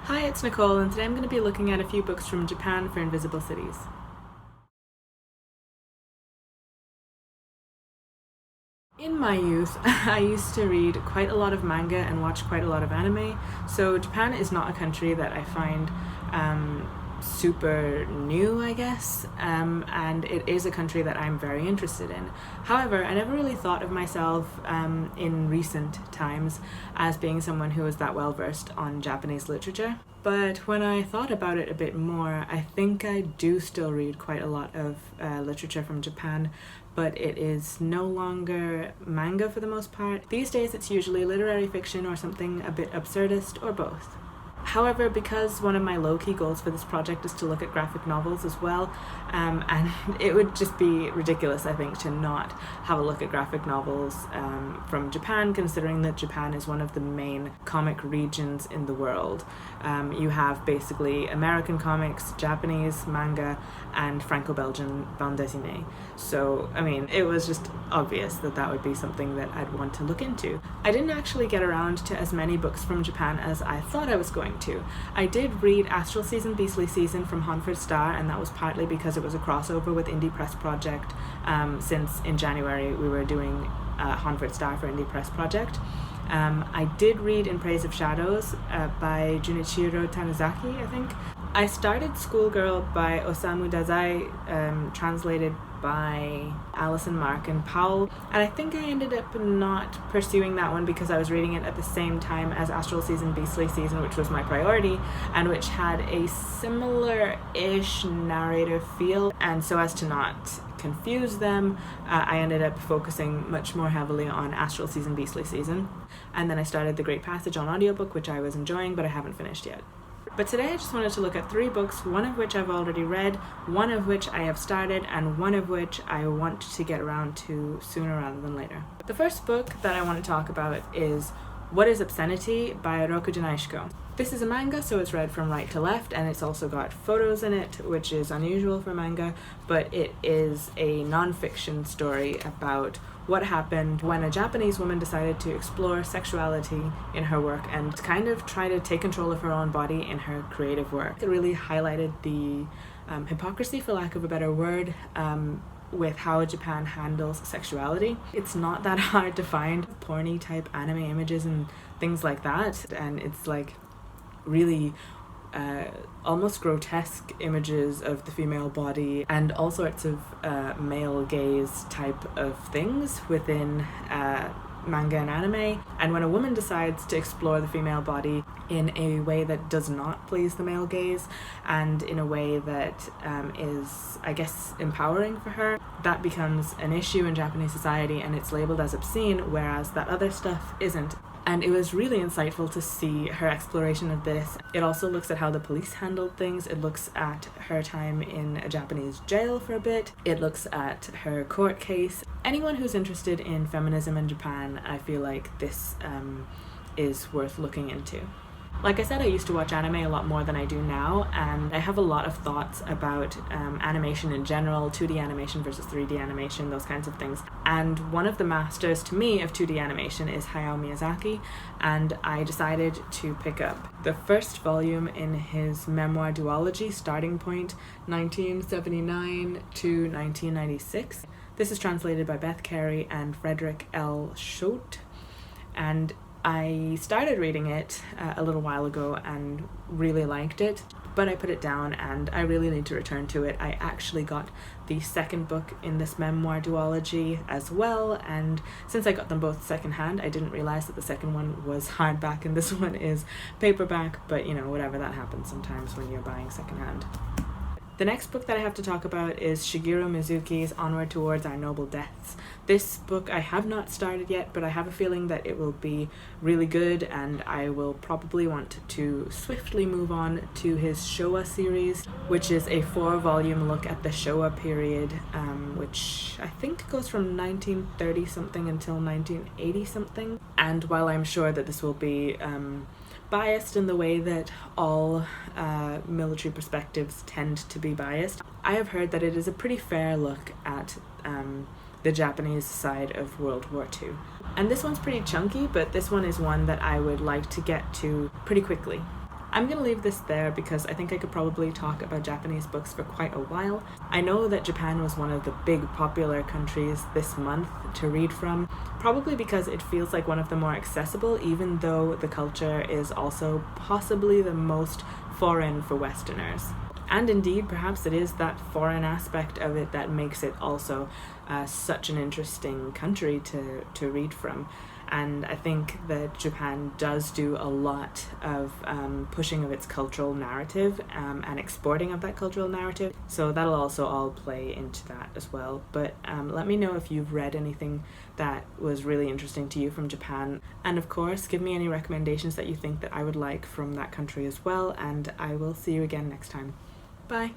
Hi, it's Nicole, and today I'm going to be looking at a few books from Japan for Invisible Cities. In my youth, I used to read quite a lot of manga and watch quite a lot of anime, so Japan is not a country that I find super new, I guess, and it is a country that I'm very interested in. However, I never really thought of myself in recent times as being someone who was that well versed on Japanese literature. But when I thought about it a bit more, I think I do still read quite a lot of literature from Japan, but it is no longer manga for the most part. These days it's usually literary fiction or something a bit absurdist, or both. However, because one of my low-key goals for this project is to look at graphic novels as well, and it would just be ridiculous, I think, to not have a look at graphic novels from Japan, considering that Japan is one of the main comic regions in the world. You have basically American comics, Japanese manga, and Franco-Belgian bande dessinée. So, I mean, it was just obvious that that would be something that I'd want to look into. I didn't actually get around to as many books from Japan as I thought I was going to. I did read Astral Season, Beastly Season from Hanford Star, and that was partly because it was a crossover with Indie Press Project, since in January we were doing Hanford Star for Indie Press Project. I did read In Praise of Shadows by Jun'ichirō Tanizaki, I think. I started Schoolgirl by Osamu Dazai, translated by Allison, Markin, Powell, and I think I ended up not pursuing that one because I was reading it at the same time as Astral Season, Beastly Season, which was my priority, and which had a similar-ish narrative feel, and so as to not confuse them, I ended up focusing much more heavily on Astral Season, Beastly Season, and then I started The Great Passage on audiobook, which I was enjoying, but I haven't finished yet. But today I just wanted to look at 3 books, one of which I've already read, one of which I have started, and one of which I want to get around to sooner rather than later. The first book that I want to talk about is Is Obscentiy by Rokudenashiko. This is a manga, so it's read from right to left, and it's also got photos in it, which is unusual for manga, but it is a non-fiction story about what happened when a Japanese woman decided to explore sexuality in her work and kind of try to take control of her own body in her creative work. It really highlighted the hypocrisy, for lack of a better word, with how Japan handles sexuality. It's not that hard to find porny type anime images and things like that, and it's like really almost grotesque images of the female body and all sorts of male gaze type of things within manga and anime. And when a woman decides to explore the female body in a way that does not please the male gaze and in a way that is, I guess, empowering for her, that becomes an issue in Japanese society and it's labeled as obscene, whereas that other stuff isn't. And it was really insightful to see her exploration of this. It also looks at how the police handled things. It looks at her time in a Japanese jail for a bit. It looks at her court case. Anyone who's interested in feminism in Japan, I feel like this is worth looking into. Like I said, I used to watch anime a lot more than I do now, and I have a lot of thoughts about animation in general, 2D animation versus 3D animation, those kinds of things. And one of the masters to me of 2D animation is Hayao Miyazaki, and I decided to pick up the first volume in his memoir duology, Starting Point 1979 to 1996. This is translated by Beth, Cary, and Frederik L. Schodt, and I started reading it a little while ago and really liked it, but I put it down and I really need to return to it. I actually got the second book in this memoir duology as well, and since I got them both secondhand, I didn't realize that the second one was hardback and this one is paperback, but you know, whatever, that happens sometimes when you're buying secondhand. The next book that I have to talk about is Shigeru Mizuki's Onward Towards Our Noble Deaths. This book I have not started yet, but I have a feeling that it will be really good and I will probably want to swiftly move on to his Showa series, which is a 4-volume look at the Showa period, which I think goes from 1930 something until 1980 something. And while I'm sure that this will be biased in the way that all military perspectives tend to be biased, I have heard that it is a pretty fair look at the Japanese side of World War II. And this one's pretty chunky, but this one is one that I would like to get to pretty quickly. I'm going to leave this there because I think I could probably talk about Japanese books for quite a while. I know that Japan was one of the big popular countries this month to read from, probably because it feels like one of the more accessible, even though the culture is also possibly the most foreign for Westerners. And indeed, perhaps it is that foreign aspect of it that makes it also such an interesting country to read from. And I think that Japan does do a lot of pushing of its cultural narrative and exporting of that cultural narrative. So that'll also all play into that as well. But let me know if you've read anything that was really interesting to you from Japan. And of course, give me any recommendations that you think that I would like from that country as well. And I will see you again next time. Bye.